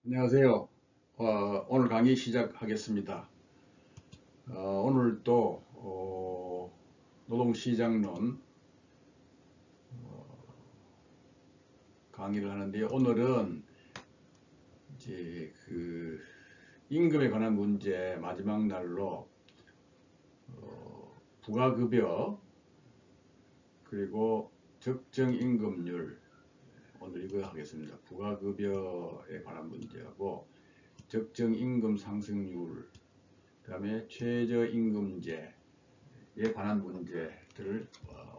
안녕하세요. 오늘 강의 시작하겠습니다. 오늘 또 노동시장론 강의를 하는데요. 오늘은 이제 그 임금에 관한 문제 마지막 날로 부가급여 그리고 적정임금률 오늘 이거 하겠습니다. 부가급여에 관한 문제하고 적정임금 상승률 그 다음에 최저임금제에 관한 문제들을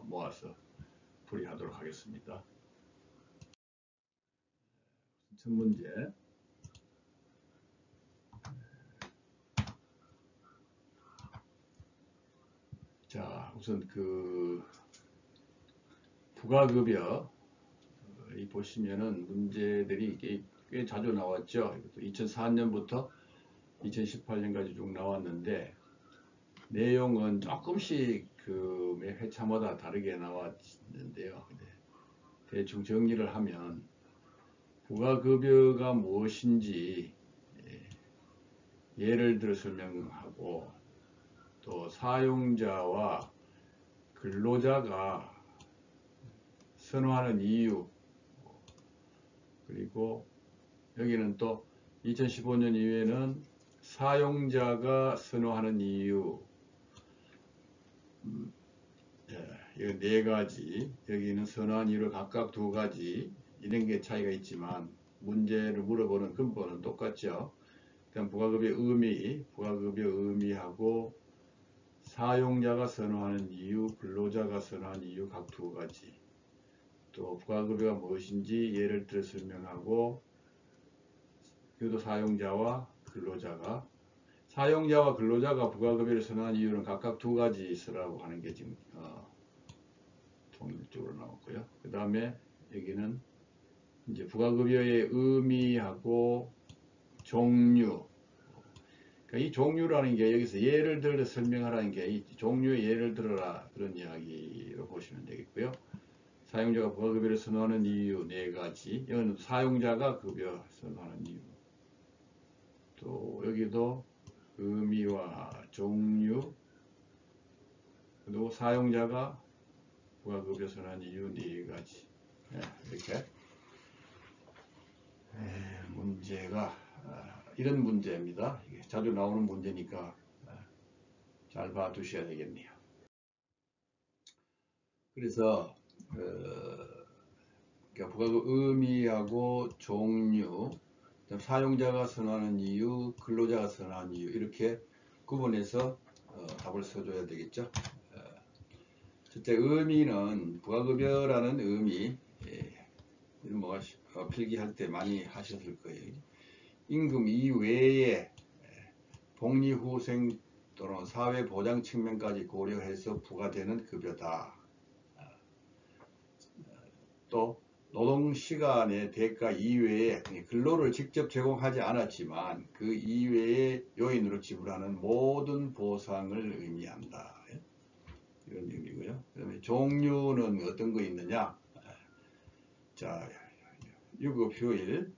모아서 풀이하도록 하겠습니다. 첫 문제. 자, 우선 그 부가급여 이 보시면은 문제들이 꽤 자주 나왔죠. 2004년부터 2018년까지 쭉 나왔는데 내용은 조금씩 그 매 회차마다 다르게 나왔는데요. 대충 정리를 하면 부가급여가 무엇인지 예를 들어 설명하고 또 사용자와 근로자가 선호하는 이유 그리고 여기는 또 2015년 이후에는 사용자가 선호하는 이유 이 네 가지 여기는 선호한 이유를 각각 두 가지 이런 게 차이가 있지만 문제를 물어보는 근본은 똑같죠. 일단 부가급여 의미하고 사용자가 선호하는 이유, 근로자가 선호하는 이유 각 두 가지 또 부가급여가 무엇인지 예를 들어 설명하고 그래도 사용자와 근로자가 부가급여를 선호하는 이유는 각각 두 가지 있으라고 하는 게 지금 통일적으로 나왔고요. 그 다음에 여기는 이제 부가급여의 의미하고 종류. 그러니까 이 종류라는 게 여기서 예를 들어 설명하라는 게 이 종류의 예를 들어라 그런 이야기로 보시면 되겠고요. 사용자가 부가급여를 선호하는 이유 네 가지. 이건 사용자가 급여 선호하는 이유. 또 여기도 의미와 종류 그리고 사용자가 부가급여 선호하는 이유 네 가지. 이렇게 문제가 이런 문제입니다. 이게 자주 나오는 문제니까 잘 봐두셔야 되겠네요. 그래서 그러니까 부가급 의미하고 종류, 사용자가 선호하는 이유, 근로자가 선호하는 이유 이렇게 구분해서 답을 써줘야 되겠죠. 첫째 의미는 부가급여라는 의미 이런 뭐가 필기할 때 많이 하셨을 거예요. 임금 이외에 복리후생 또는 사회보장 측면까지 고려해서 부과되는 급여다. 또 노동시간의 대가 이외에 근로를 직접 제공하지 않았지만 그 이외의 요인으로 지불하는 모든 보상을 의미한다. 이런 의미고요. 그 다음에 종류는 어떤 거 있느냐. 자, 유급휴일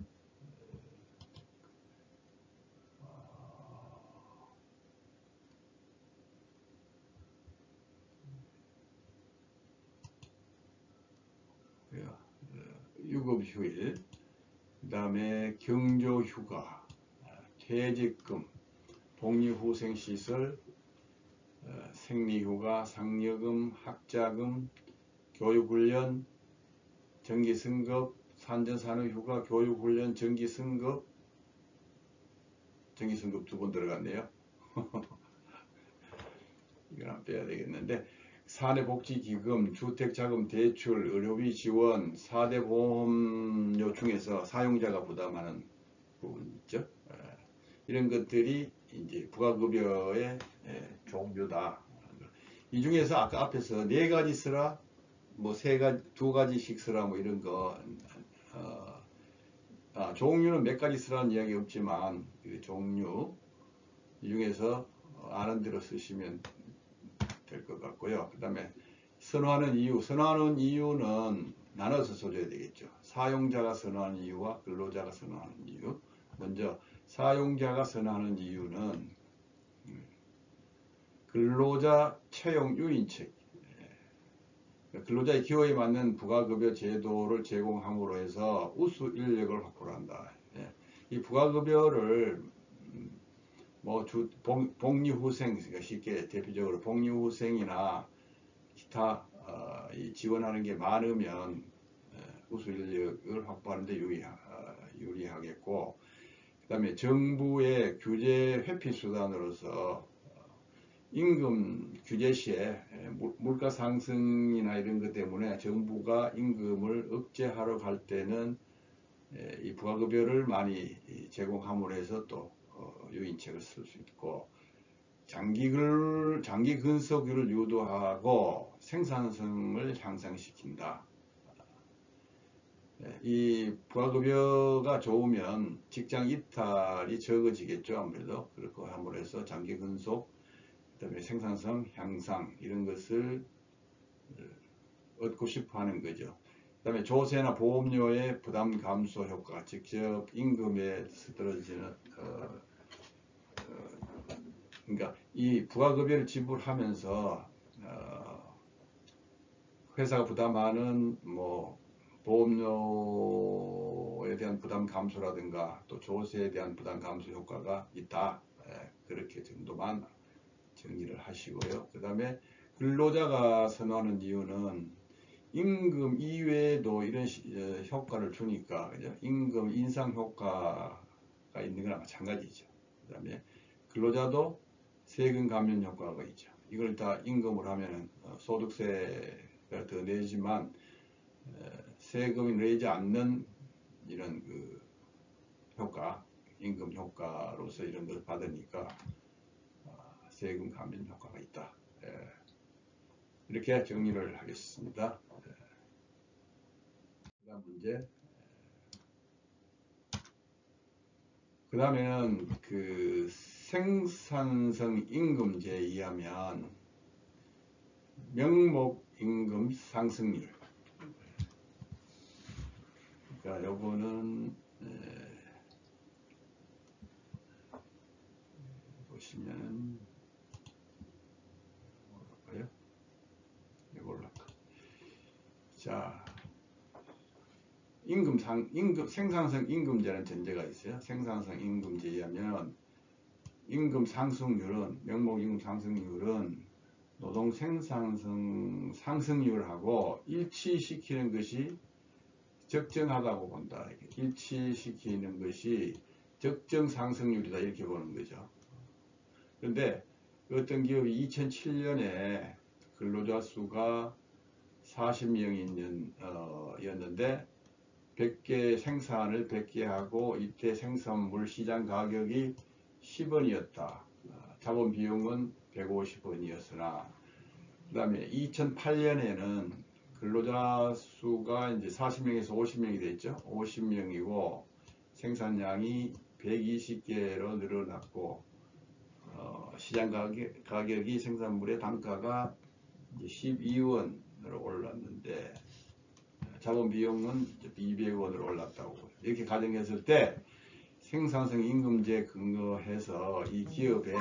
유급휴일 그 다음에 경조휴가 퇴직금 복리후생시설 생리휴가 상여금 학자금 교육훈련 정기승급 산전산후휴가 교육훈련 정기승급 두 번 들어갔네요. 이건 안 빼야 되겠는데 사내복지기금, 주택자금 대출, 의료비 지원, 4대 보험료 중에서 사용자가 부담하는 부분 있죠. 이런 것들이 이제 부가급여의 종류다. 이 중에서 아까 앞에서 네 가지 쓰라, 뭐 두 가지씩 쓰라, 뭐 이런 거, 종류는 몇 가지 쓰라는 이야기 없지만, 종류, 이 중에서 아는 대로 쓰시면 될 것 같고요. 그 다음에 선호하는 이유는 나눠서 써줘야 되겠죠. 사용자가 선호하는 이유와 근로자가 선호하는 이유. 먼저 사용자가 선호하는 이유는 근로자 채용 유인책, 근로자의 기호에 맞는 부가급여 제도를 제공함으로 해서 우수 인력을 확보를 한다. 이 부가급여를 뭐 복리후생, 그러니까 쉽게 대표적으로 복리후생이나 기타 지원하는 게 많으면 우수 인력을 확보하는 데 유리하겠고, 그 다음에 정부의 규제 회피 수단으로서 임금 규제 시에 물가 상승이나 이런 것 때문에 정부가 임금을 억제하러 갈 때는 이 부가급여를 많이 제공함으로 해서 또 유인책을 쓸 수 있고, 장기 근속을 유도하고 생산성을 향상시킨다. 이 부가급여가 좋으면 직장 이탈이 적어지겠죠. 아무래도 그렇고 함으로 해서 장기 근속, 그 다음에 생산성 향상 이런 것을 얻고 싶어 하는 거죠. 그 다음에 조세나 보험료의 부담 감소 효과, 직접 임금에 떨어지는 그러니까 이 부가급여를 지불하면서 회사가 부담하는 뭐 보험료에 대한 부담 감소라든가 또 조세에 대한 부담 감소 효과가 있다. 그렇게 정도만 정리를 하시고요. 그 다음에 근로자가 선호하는 이유는 임금 이외에도 이런 효과를 주니까, 그죠? 임금 인상 효과가 있는 거나 마찬가지죠. 그 다음에 근로자도 세금 감면 효과가 있죠. 이걸 다 임금으로 하면 소득세가 더 내지만 세금이 내지 않는 이런 그 효과, 임금 효과로서 이런 것을 받으니까 세금 감면 효과가 있다. 이렇게 정리를 하겠습니다. 그다음 문제. 그 다음에는 그 생산성 임금제에 의하면 명목 임금 상승률. 그러니까 요거는 보시면 뭐랄까요? 이걸로 할까? 자, 생산성 임금제라는 전제가 있어요. 생산성 임금제에 의하면 임금 상승률은, 명목 임금 상승률은 노동 생산성 상승률하고 일치시키는 것이 적정하다고 본다. 일치시키는 것이 적정 상승률이다. 이렇게 보는 거죠. 그런데 어떤 기업이 2007년에 근로자 수가 40명이었는데 100개 생산을 100개 하고 이때 생산물 시장 가격이 10원이었다. 자본 비용은 150원이었으나 그 다음에 2008년에는 근로자 수가 이제 40명에서 50명이 됐죠. 50명이고 생산량이 120개로 늘어났고 시장 가격이 생산물의 단가가 12원으로 올랐는데 자본 비용은 200원으로 올랐다고 이렇게 가정했을 때 생산성 임금제 근거해서 이 기업의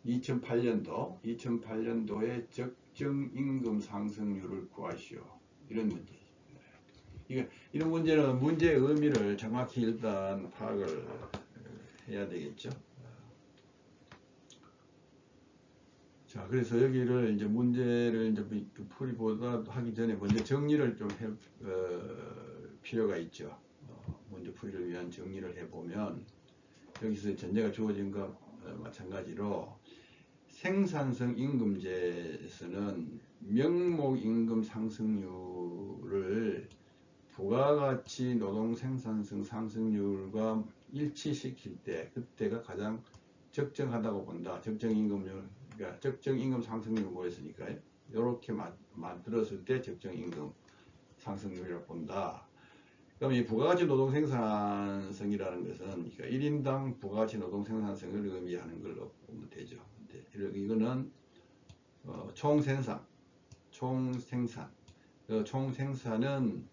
2008년도에 적정 임금 상승률을 구하시오. 이런 문제. 이런 문제는 문제의 의미를 정확히 일단 파악을 해야 되겠죠. 자, 그래서 여기를 이제 문제를 이제 풀이보다 하기 전에 먼저 정리를 좀 할 필요가 있죠. 문제 풀이를 위한 정리를 해보면 여기서 전제가 주어진 것 마찬가지로 생산성 임금제에서는 명목 임금 상승률을 부가가치 노동 생산성 상승률과 일치시킬 때 그때가 가장 적정하다고 본다. 적정 임금률, 그러니까 적정 임금 상승률을 뭐였으니까요. 이렇게 만들었을 때 적정 임금 상승률이라고 본다. 그럼 이 부가가치 노동 생산성이라는 것은 그러니까 1인당 부가가치 노동 생산성을 의미하는 걸로 보면 되죠. 이거는 총생산, 총생산은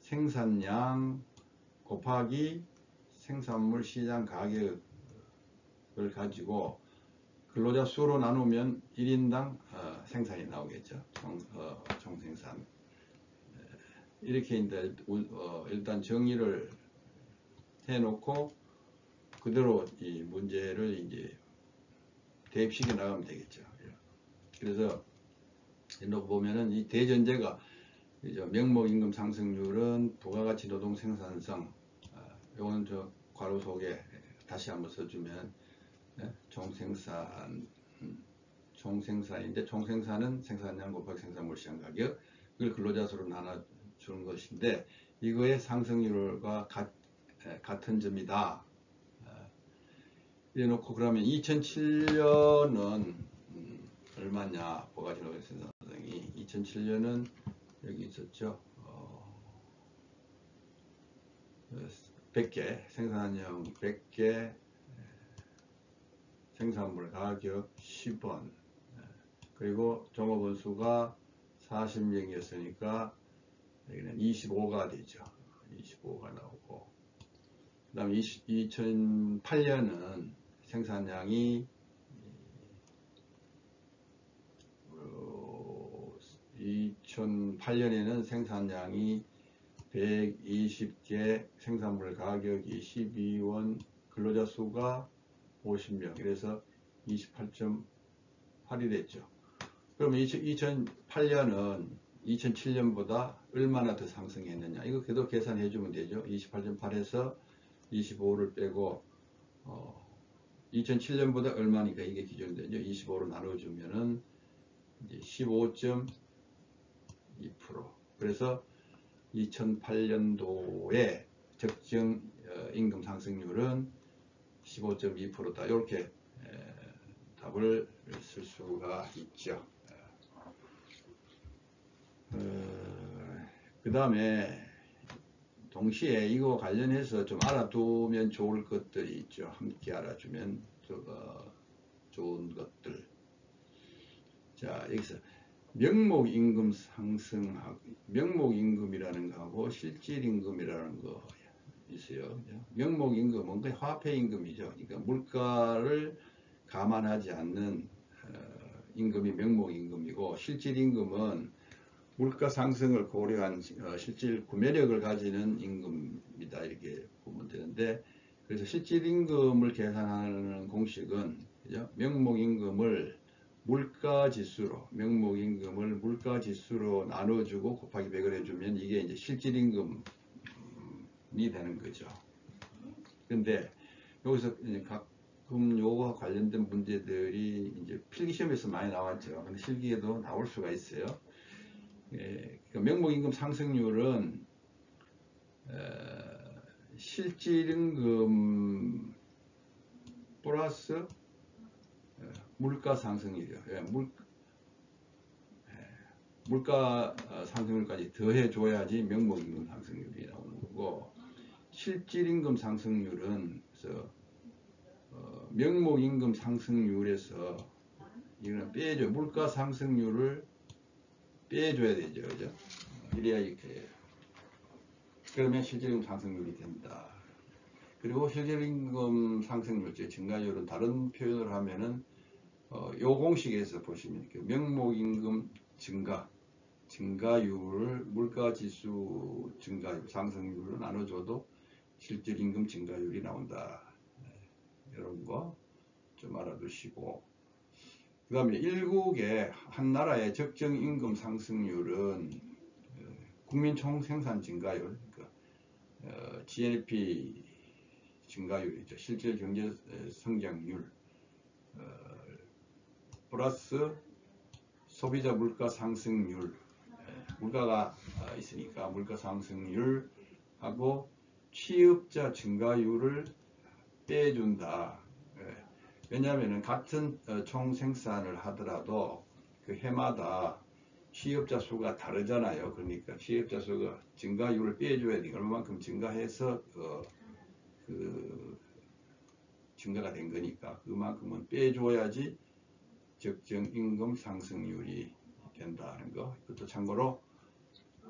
생산량 곱하기 생산물 시장 가격을 가지고 근로자 수로 나누면 1인당 생산이 나오겠죠. 총생산. 이렇게 이제 일단 정의를 해놓고 그대로 이 문제를 이제 대입시켜 나가면 되겠죠. 그래서 이렇게 보면은 이 대전제가 명목임금 상승률은 부가가치 노동 생산성, 요건 저 괄호 속에 다시 한번 써주면 총생산인데 총생산은 생산량 곱하기 생산물 시장 가격 이걸 근로자 수로 나눠주는 것인데 이거의 상승률과 같은 점이다. 이래놓고 그러면 2007년은 얼마냐 부가가치 노동 생산성이 2007년은 여기 있었죠. 100개 생산량 100개 생산물 가격 10원 그리고 종업원 수가 40명이었으니까 여기는 25가 되죠. 25가 나오고 그 다음에 2008년은 생산량이 2008년에는 생산량이 120개 생산물 가격이 12원 근로자 수가 50명 그래서 28.8이 됐죠. 그러면 2008년은 2007년보다 얼마나 더 상승했느냐 이거 그래도 계산해 주면 되죠. 28.8에서 25를 빼고 2007년보다 얼마니까 이게 기준이 되죠. 25로 나눠주면은 이제 15.2% 그래서 2008년도에 적정 임금 상승률은 15.2%다. 이렇게 답을 쓸 수가 있죠. 그 다음에 동시에 이거 관련해서 좀 알아두면 좋을 것들이 있죠. 함께 알아주면 좋은 것들. 자, 여기서 명목임금 상승하고 명목임금이라는 거하고 실질임금이라는 거 있어요. 명목임금은 그 화폐임금이죠. 그러니까 물가를 감안하지 않는 임금이 명목임금이고 실질임금은 물가 상승을 고려한 실질 구매력을 가지는 임금이다 이렇게 보면 되는데 그래서 실질임금을 계산하는 공식은 그죠? 명목임금을 물가지수로 나눠주고 곱하기 100을 해주면 이게 이제 실질임금이 되는 거죠. 근데 여기서 이제 가끔 요거와 관련된 문제들이 이제 필기시험에서 많이 나왔죠. 근데 실기에도 나올 수가 있어요. 그러니까 명목임금 상승률은 실질임금 플러스 물가 상승률이요. 물가 상승률까지 더해 줘야지 명목임금 상승률이 나오는 거고 실질임금 상승률은 그래서 명목임금 상승률에서 이거는 빼줘 물가 상승률을 빼줘야 되죠, 그죠? 이래야 이렇게 그러면 실질임금 상승률이 된다. 그리고 실질임금 상승률, 즉 증가율은 다른 표현을 하면은 요 공식에서 보시면 명목임금 증가율을 물가지수 증가율, 상승률로 나눠줘도 실질임금 증가율이 나온다. 이런 거 좀 알아두시고 그 다음에 일국의 한 나라의 적정 임금 상승률은 국민 총생산 증가율, 그러니까 GNP 증가율이죠. 실질 경제 성장률 플러스 소비자 물가 상승률, 물가가 있으니까 물가 상승률하고 취업자 증가율을 빼준다. 왜냐하면 같은 총생산을 하더라도 그 해마다 취업자 수가 다르잖아요. 그러니까 취업자 수가 증가율을 빼줘야 되니까 얼마만큼 증가해서 그 증가가 된 거니까 그만큼은 빼줘야지 적정 임금 상승률이 된다는 거. 이것도 참고로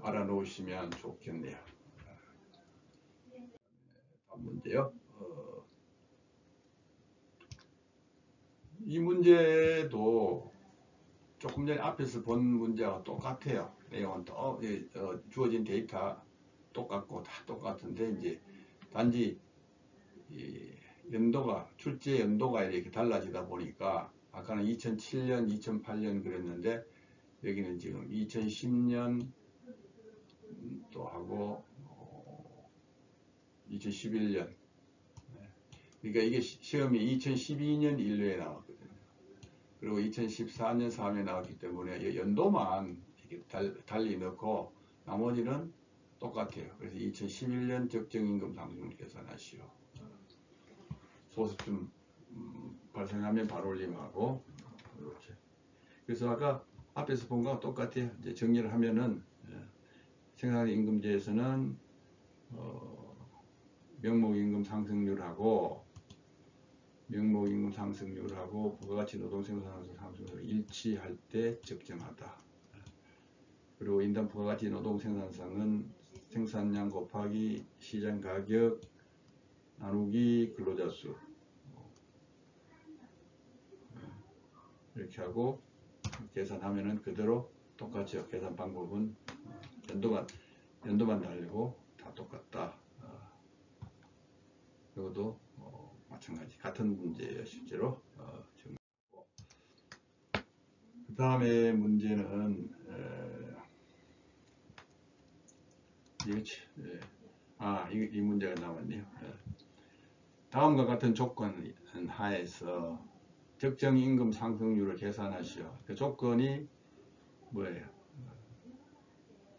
알아놓으시면 좋겠네요. 문제요. 이 문제도 조금 전에 앞에서 본 문제와 똑같아요. 내용은 또 주어진 데이터 똑같고 다 똑같은데 이제 단지 연도가 출제 연도가 이렇게 달라지다 보니까 아까는 2007년, 2008년 그랬는데 여기는 지금 2010년 또 하고 2011년. 그러니까 이게 시험이 2012년 1류에 나왔거든요. 그리고 2014년 3에 나왔기 때문에 연도만 이렇게 달리 넣고 나머지는 똑같아요. 그래서 2011년 적정임금 상승률 계산하시오. 소수점 발생하면 바로 올림하고 이렇게. 그래서 아까 앞에서 본 거랑 똑같아요. 이제 정리를 하면은 생산임금제에서는 명목임금 상승률하고 부가가치 노동 생산성 상승률 일치할 때 적정하다. 그리고 인당 부가가치 노동 생산성은 생산량 곱하기 시장 가격 나누기 근로자 수 이렇게 하고 계산하면은 그대로 똑같죠. 계산 방법은 연도만 달리고 다 똑같다. 이것도 마찬가지 같은 문제예요. 실제로 그 다음에 문제는 이 문제가 나왔네요. 다음과 같은 조건 하에서 적정 임금 상승률을 계산하시오. 그 조건이 뭐예요?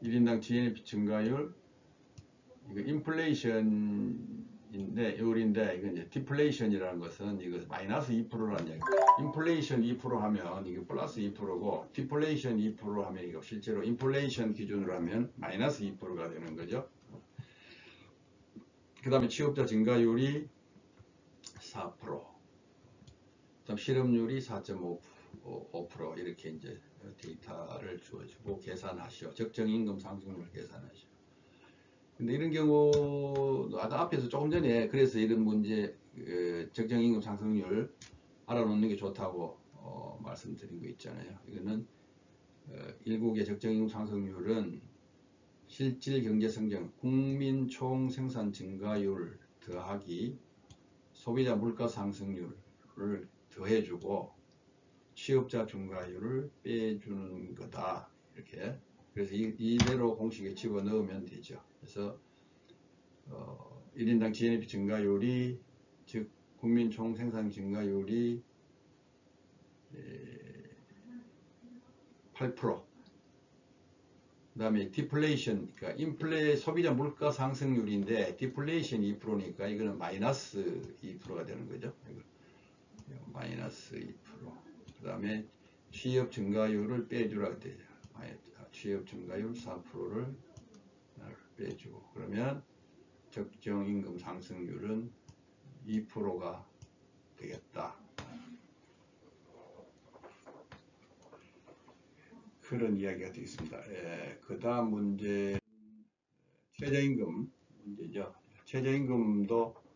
1인당 GNP 증가율, 이거 인플레이션인데, 요리인데, 이거 이제 디플레이션이라는 것은 이거 마이너스 2%라는 얘기. 인플레이션 2% 하면 이게 플러스 2%고, 디플레이션 2% 하면 이거 실제로 인플레이션 기준으로 하면 마이너스 2%가 되는 거죠. 그 다음에 취업자 증가율이 4%, 그다음 실업률이 4.5% 이렇게 이제 데이터를 주어주고 계산하시오. 적정 임금 상승률을 계산하시오. 근데 이런 경우 아까 앞에서 조금 전에 그래서 이런 문제 적정 임금 상승률 알아놓는 게 좋다고 말씀드린 거 있잖아요. 이거는 일국의 적정 임금 상승률은 실질 경제 성장 국민 총 생산 증가율 더하기 소비자 물가 상승률을 더해주고 취업자 증가율을 빼주는 거다. 이렇게. 그래서 이대로 공식에 집어넣으면 되죠. 그래서 1인당 GNP 증가율이 즉 국민 총생산 증가율이 8%. 그 다음에 디플레이션, 그러니까 소비자 물가 상승률인데 디플레이션 2%니까 이거는 마이너스 2%가 되는 거죠. 마이너스 2%. 그 다음에 취업 증가율을 빼주라 되죠. 취업 증가율 4%를 빼주고 그러면 적정 임금 상승률은 2%가 되겠다. 그런 이야기가 되겠습니다. 그 다음 문제 최저임금 문제죠. 최저임금도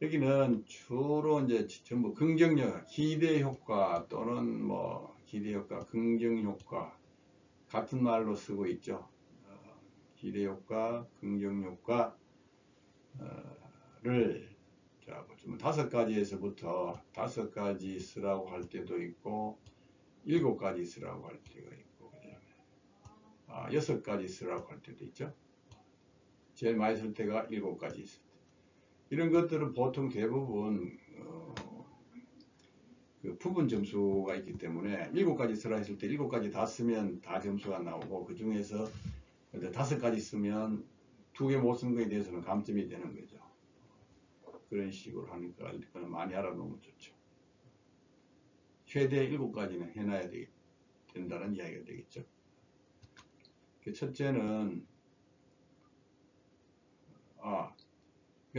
여기는 주로 이제 전부 긍정력, 기대효과 또는 뭐 기대효과, 긍정효과 같은 말로 쓰고 있죠. 기대효과, 긍정효과를 자, 보시면 5가지에서부터 5가지 쓰라고 할 때도 있고 7가지 쓰라고 할 때가 있고 그다음에 6가지 쓰라고 할 때도 있죠. 제일 많이 쓸 때가 7가지 있을 때. 이런 것들은 보통 대부분 그 부분 점수가 있기 때문에 7가지 쓰라 했을 때 7가지 다 쓰면 다 점수가 나오고 그 중에서 5가지 쓰면 2개 못 쓴 거에 대해서는 감점이 되는 거죠. 그런 식으로 하니까 많이 알아놓으면 좋죠. 최대 7가지는 해놔야 된다는 이야기가 되겠죠. 첫째는 그러니까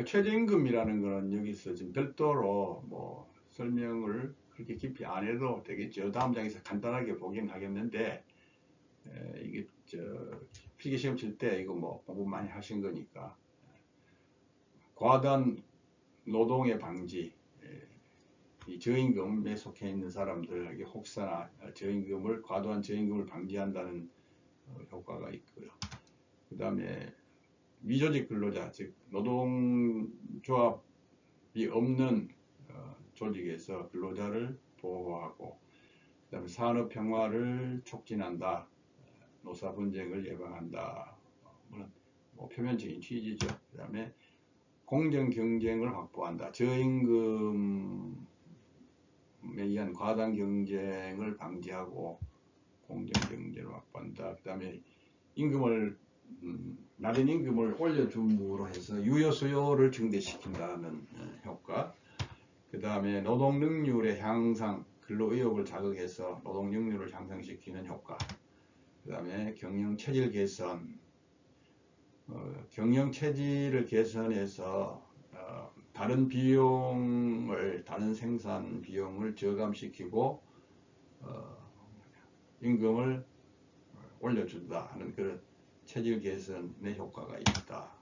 최저임금이라는 거는 여기서 지금 별도로 뭐 설명을 그렇게 깊이 안 해도 되겠죠. 다음 장에서 간단하게 보긴 하겠는데 이게 필기시험 칠 때 이거 뭐 공부 많이 하신 거니까 과도한 노동의 방지, 이 저임금에 속해 있는 사람들에게 혹사나 과도한 저임금을 방지한다는 효과가 있고요. 그 다음에 미조직 근로자, 즉 노동조합이 없는 조직에서 근로자를 보호하고, 그 다음에 산업 평화를 촉진한다, 노사 분쟁을 예방한다. 물론 뭐 표면적인 취지죠. 그 다음에 공정 경쟁을 확보한다. 저임금에 의한 과당 경쟁을 방지하고 공정 경쟁을 확보한다. 그 다음에 낮은 임금을 올려줌으로 해서 유효 수요를 증대시킨다는 효과. 그 다음에 노동 능률의 향상, 근로 의욕을 자극해서 노동 능률을 향상시키는 효과. 그 다음에 경영 체질 개선, 경영 체질을 개선해서 다른 생산 비용을 저감시키고 임금을 올려준다 하는 그런 체질 개선의 효과가 있다.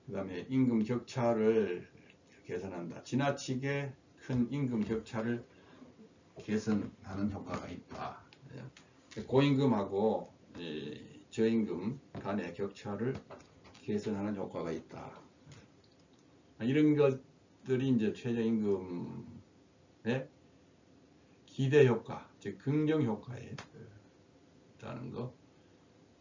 그 다음에 임금 격차를 개선한다. 지나치게 큰 임금 격차를 개선하는 효과가 있다. 고임금하고 저임금 간의 격차를 개선하는 효과가 있다. 이런 것들이 이제 최저임금의 기대 효과, 즉 긍정 효과에 있다는 거.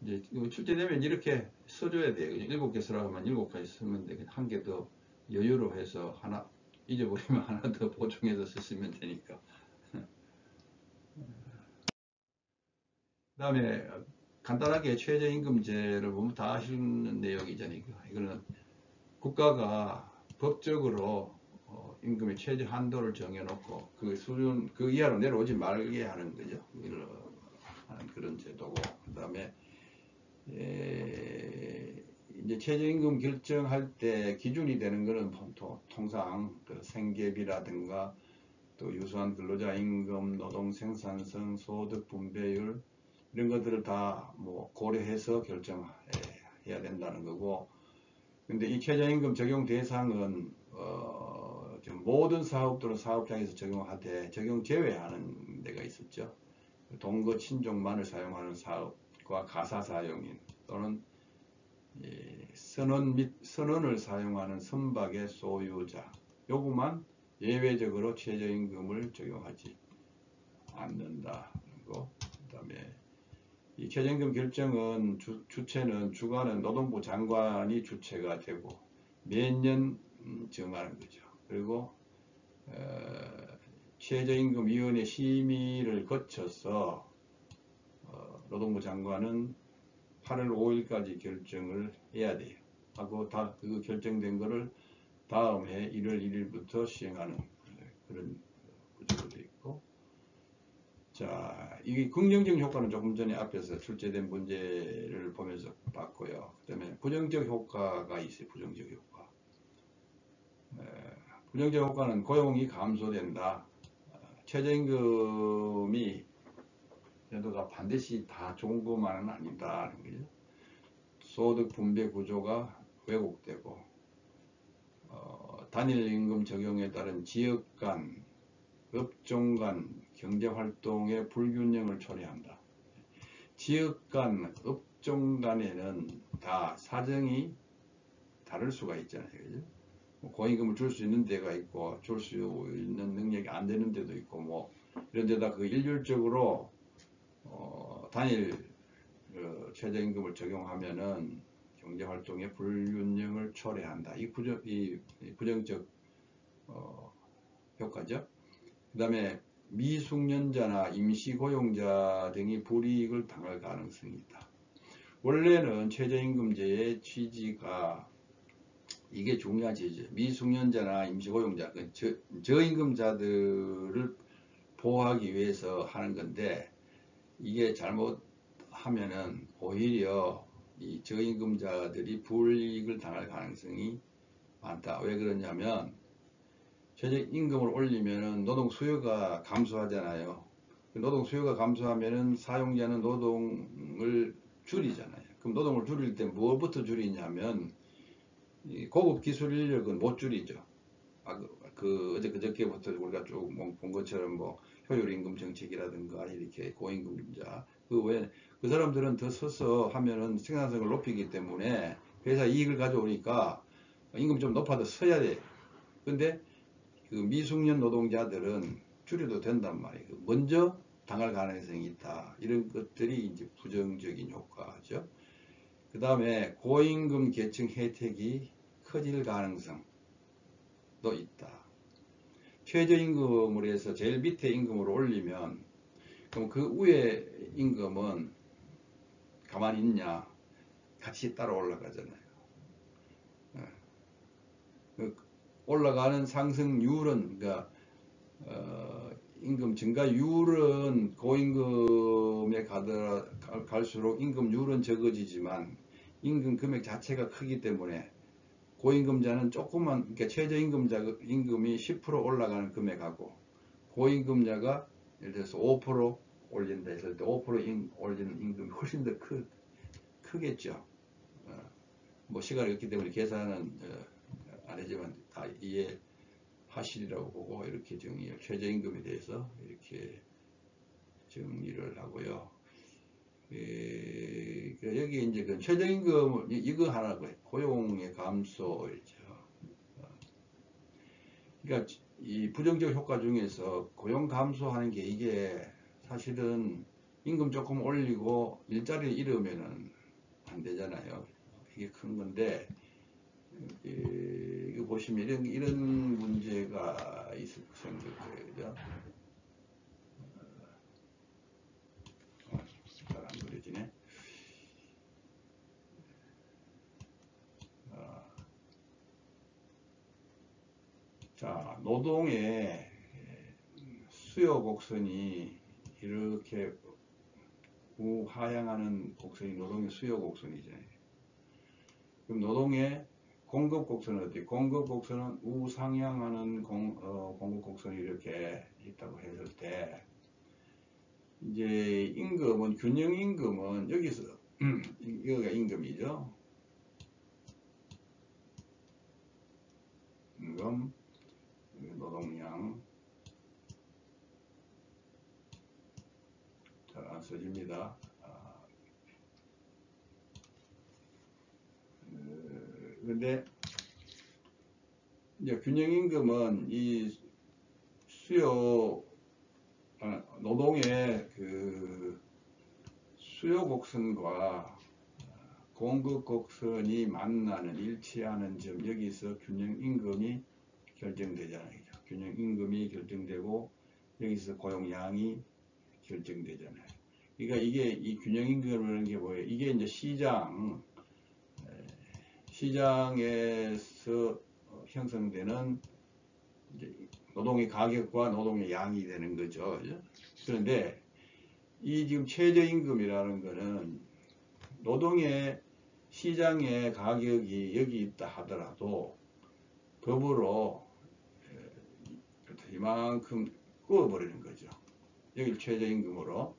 이제 출제되면 이렇게 써줘야 돼요. 7개 쓰라고 하면 7가지 쓰면 돼. 한 개 더 여유로 해서 하나 잊어버리면 하나 더 보충해서 쓰시면 되니까. 그 다음에 간단하게 최저임금제를 보면 다 아시는 내용이잖아요. 이거는 국가가 법적으로 임금의 최저 한도를 정해놓고 그 수준 그 이하로 내려오지 말게 하는 거죠. 하는 그런 제도고. 그 다음에 이제 최저임금 결정할 때 기준이 되는 것은 통상 그 생계비라든가 또 유수한 근로자 임금, 노동 생산성, 소득 분배율 이런 것들을 다 뭐 고려해서 결정해야 된다는 거고. 근데 이 최저임금 적용 대상은 모든 사업들은 사업장에서 적용하되 적용 제외하는 데가 있었죠. 동거 친족만을 사용하는 사업과 가사 사용인 또는 선원을 사용하는 선박의 소유자, 요것만 예외적으로 최저임금을 적용하지 않는다는 거. 그 다음에 이 최저임금 결정은 주관은 노동부 장관이 주체가 되고 매년 정하는 거죠. 그리고 최저임금위원회 심의를 거쳐서 노동부 장관은 8월 5일까지 결정을 해야 돼요. 하고 그 결정된 거를 다음 해 1월 1일부터 시행하는 그런 구조로 되어 있고. 자, 이게 긍정적 효과는 조금 전에 앞에서 출제된 문제를 보면서 봤고요. 그 다음에 부정적 효과가 있어요. 부정적 효과. 부정적 효과는 고용이 감소된다. 최저임금이 제도가 반드시 다 좋은 것만은 아니다는 거죠. 소득 분배 구조가 왜곡되고 단일 임금 적용에 따른 지역 간, 업종 간 경제활동의 불균형을 초래한다. 지역 간, 업종 간에는 다 사정이 다를 수가 있잖아요. 그죠? 고임금을 줄 수 있는 데가 있고 줄 수 있는 능력이 안 되는 데도 있고 뭐 이런 데다 그 일률적으로 단일 최저임금을 적용하면은 경제활동의 불균형을 초래한다. 이 부정적 효과죠. 그 다음에 미숙련자나 임시고용자 등이 불이익을 당할 가능성이 있다. 원래는 최저임금제의 취지가 이게 중요하지. 미숙련자나 임시고용자, 저임금자들을 보호하기 위해서 하는 건데 이게 잘못하면은 오히려 이 저임금자들이 불이익을 당할 가능성이 많다. 왜 그러냐면 최저임금을 올리면은 노동 수요가 감소하잖아요. 노동 수요가 감소하면은 사용자는 노동을 줄이잖아요. 그럼 노동을 줄일 때 무엇부터 줄이냐면 이 고급 기술 인력은 못 줄이죠. 그저께부터 우리가 쭉 본 것처럼 뭐 효율 임금 정책이라든가 이렇게 고임금자 그 외에 그 사람들은 더 서서 하면은 생산성을 높이기 때문에 회사 이익을 가져오니까 임금 좀 높아도 써야 돼. 근데 그 미숙련 노동자들은 줄여도 된단 말이에요. 먼저 당할 가능성이 있다. 이런 것들이 이제 부정적인 효과죠. 그 다음에 고임금 계층 혜택이 커질 가능성도 있다. 최저임금을 해서 제일 밑에 임금을 올리면 그럼 그 위에 임금은 가만히 있냐? 같이 따라 올라가잖아요. 올라가는 상승률은 그러니까 임금 증가율은 고임금에 갈수록 임금률은 적어지지만 임금 금액 자체가 크기 때문에 고임금자는 조금만, 그러니까 임금이 10% 올라가는 금액하고 고임금자가 예를 들어서 5% 올린다 했을 때 5% 올리는 임금이 훨씬 더 크겠죠. 뭐 시간이 없기 때문에 계산은 안 하지만 다 이해하시리라고 보고 이렇게 최저임금에 대해서 이렇게 정리를 하고요. 여기 이제 그 최저임금 이거 하나고요. 고용의 감소이죠. 그러니까 이 부정적 효과 중에서 고용 감소하는 게 이게 사실은 임금 조금 올리고 일자리를 잃으면은 안 되잖아요. 이게 큰 건데 이거 보시면 이런 문제가 생길 거예요. 그죠? 잘 안 그려지네. 자, 노동의 수요 곡선이 이렇게 우하향하는 곡선이 노동의 수요 곡선이잖아요. 그럼 노동의 공급 곡선은 어디? 공급 곡선은 우상향하는 공급 곡선이 이렇게 있다고 했을 때 이제 임금은 균형 임금은 여기서 여기가 임금이죠. 임금 노동량 잘 안 써집니다. 근데 이제 균형임금은 이 노동의 그 수요 곡선과 공급 곡선이 만나는 일치하는 점 여기서 균형임금이 결정되잖아요. 균형임금이 결정되고 여기서 고용량이 결정되잖아요. 그러니까 이게 이 균형임금이라는 게 뭐예요? 이게 이제 시장에서 형성되는 이제 노동의 가격과 노동의 양이 되는 거죠. 그런데 이 지금 최저임금이라는 거는 노동의 시장의 가격이 여기 있다 하더라도 법으로 이만큼 구워버리는 거죠. 여기를 최저임금으로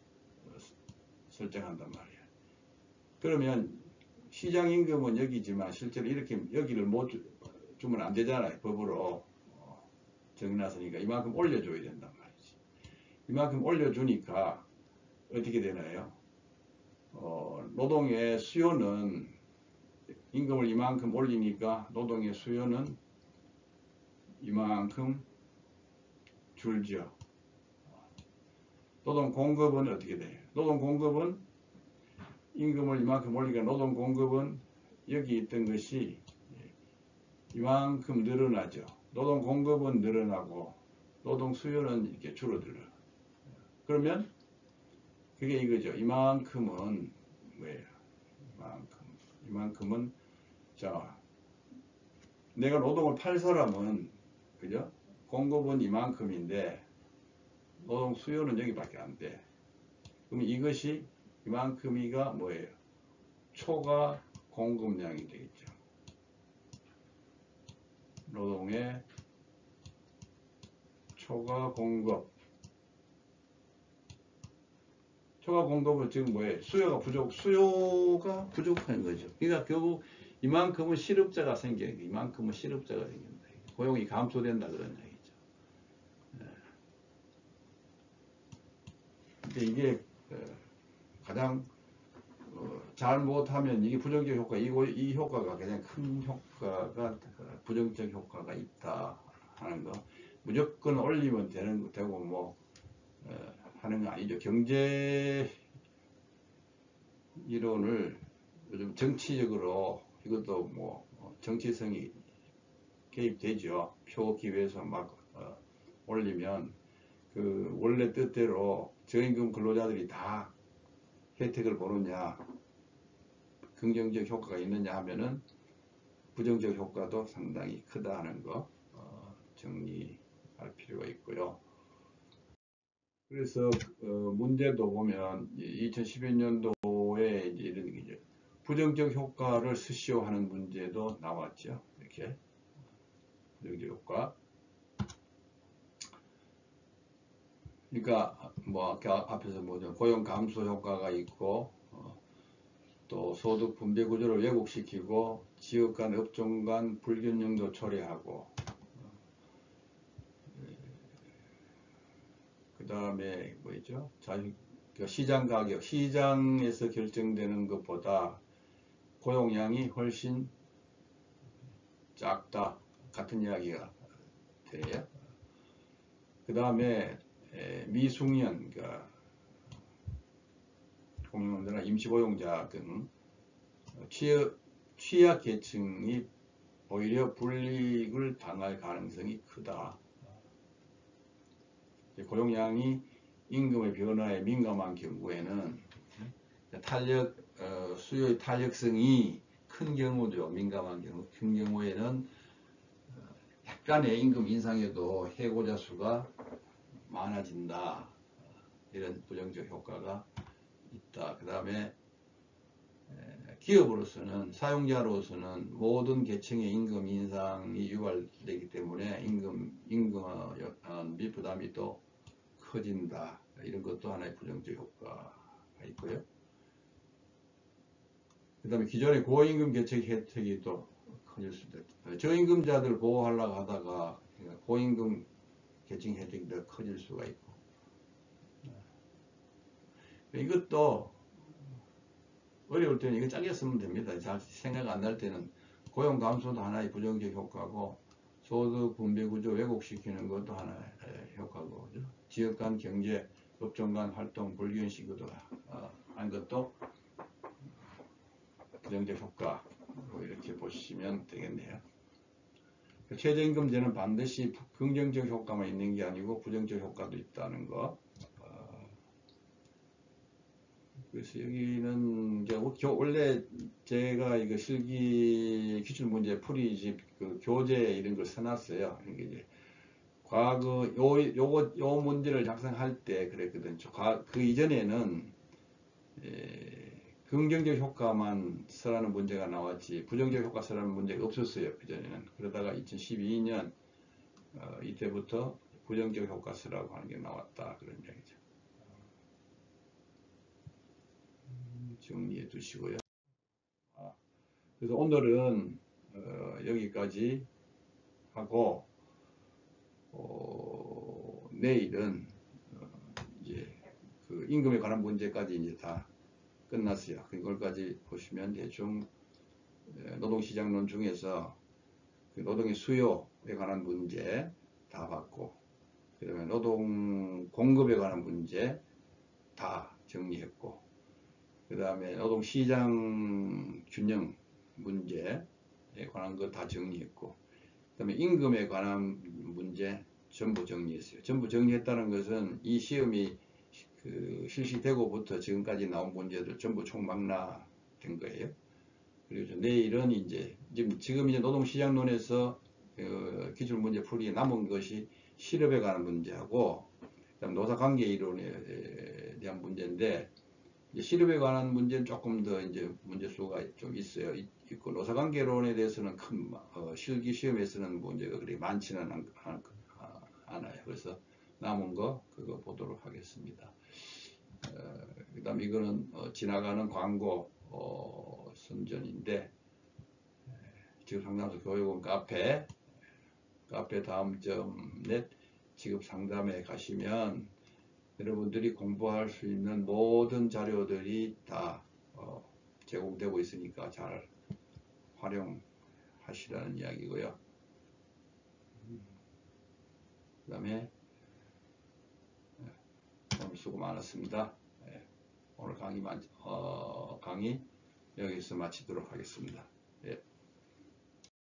설정한단 말이에요. 그러면 시장임금은 여기지만 실제로 이렇게 여기를 못 주면 안 되잖아요. 법으로 정해놨으니까 이만큼 올려줘야 된단 말이지. 이만큼 올려주니까 어떻게 되나요? 노동의 수요는 임금을 이만큼 올리니까 노동의 수요는 이만큼 줄죠. 노동 공급은 어떻게 돼요? 노동 공급은 임금을 이만큼 올리니까 노동 공급은 여기 있던 것이 이만큼 늘어나죠. 노동 공급은 늘어나고 노동 수요는 이렇게 줄어들어요. 그러면 그게 이거죠. 이만큼은 뭐예요? 이만큼은 자, 내가 노동을 팔 사람은 그죠? 공급은 이만큼인데 노동 수요는 여기밖에 안 돼. 그럼 이것이 이만큼이가 뭐예요? 초과 공급량이 되겠죠. 노동의 초과 공급. 초과 공급은 지금 뭐예요? 수요가 부족한 거죠. 그러니까 결국 이만큼은 실업자가 생겨요. 이만큼은 실업자가 생긴다. 고용이 감소된다 그런 얘기죠. 근데 이게 가장 잘못하면 이게 부정적 효과, 이 효과가 그냥 큰 효과가 부정적 효과가 있다 하는 거. 무조건 올리면 되고 뭐 하는 거 아니죠. 경제 이론을 요즘 정치적으로 이것도 뭐 정치성이 개입되죠. 표 기회에서 막 올리면 그 원래 뜻대로 저임금 근로자들이 다 혜택을 보느냐, 긍정적 효과가 있느냐 하면은 부정적 효과도 상당히 크다 하는 거 정리할 필요가 있고요. 그래서 문제도 보면 2012년도에 이제 이런 이제 부정적 효과를 수시화하는 문제도 나왔죠. 이렇게 부정적 효과. 그러니까 뭐 아까 앞에서 뭐죠, 고용 감소 효과가 있고 또 소득 분배 구조를 왜곡시키고 지역 간 업종 간 불균형도 초래하고 그 다음에 뭐 있죠, 시장 가격, 시장에서 결정되는 것보다 고용량이 훨씬 작다 같은 이야기가 돼요. 그 다음에 미숙련, 그러니까 공용노동자나 임시고용자 등 취약 계층이 오히려 불이익을 당할 가능성이 크다. 고용량이 임금의 변화에 민감한 경우에는 수요의 탄력성이 큰 경우죠. 민감한 경우, 큰 경우에는 약간의 임금 인상에도 해고자 수가 많아진다. 이런 부정적 효과가 있다. 그 다음에 기업으로서는, 사용자로서는 모든 계층의 임금 인상이 유발되기 때문에 임금 미부담이 또 커진다. 이런 것도 하나의 부정적 효과가 있고요. 그 다음에 기존의 고임금 계층 혜택이 또 커질 수도 있다. 저임금자들 보호하려고 하다가 고임금 계층 혜택이 더 커질 수가 있고, 이것도 어려울 때는 이거 짜게 쓰면 됩니다. 잘 생각 안 날 때는 고용 감소도 하나의 부정적 효과고, 소득 분배 구조 왜곡시키는 것도 하나의 효과고, 그죠? 지역 간 경제, 업종 간 활동 불균식도 한 것도 부정적 효과, 이렇게 보시면 되겠네요. 최저임금제는 반드시 긍정적 효과만 있는 게 아니고 부정적 효과도 있다는 거. 그래서 여기는 이제 원래 제가 이거 실기 기출문제 풀이집 그 교재 이런 걸 써놨어요. 이게 이제 과거 요 문제를 작성할 때 그랬거든. 그 이전에는 긍정적 효과만 쓰라는 문제가 나왔지 부정적 효과 쓰라는 문제가 없었어요. 그전에는. 그러다가 2012년 이때부터 부정적 효과 쓰라고 하는 게 나왔다. 그런 얘기죠. 정리해 두시고요. 그래서 오늘은 여기까지 하고 내일은 이제 그 임금에 관한 문제까지 이제 다 끝났어요. 그걸까지 보시면 대충 노동시장론 중에서 그 노동의 수요에 관한 문제 다 봤고, 그 다음에 노동 공급에 관한 문제 다 정리했고, 그 다음에 노동시장 균형 문제에 관한 거 다 정리했고, 그 다음에 임금에 관한 문제 전부 정리했어요. 전부 정리했다는 것은 이 시험이 그 실시되고부터 지금까지 나온 문제들 전부 총망라된 거예요. 그리고 내일은 이제 지금 이제 노동시장론에서 기출문제 풀이에 남은 것이 실업에 관한 문제하고, 그다음 노사관계 이론에 대한 문제인데, 실업에 관한 문제는 조금 더 이제 문제수가 좀 있어요. 있고, 노사관계론에 대해서는 큰 실기 시험에서는 문제가 그리 많지는 않아요. 그래서 남은 거 그거 보도록 하겠습니다. 그 다음 이거는 지나가는 광고 선전인데, 직업상담소 교육원 카페 다음점.net 직업상담에 가시면 여러분들이 공부할 수 있는 모든 자료들이 다 제공되고 있으니까 잘 활용하시라는 이야기고요. 그 다음에 오늘 수고 많았습니다. 오늘 강의 여기서 마치도록 하겠습니다. 예.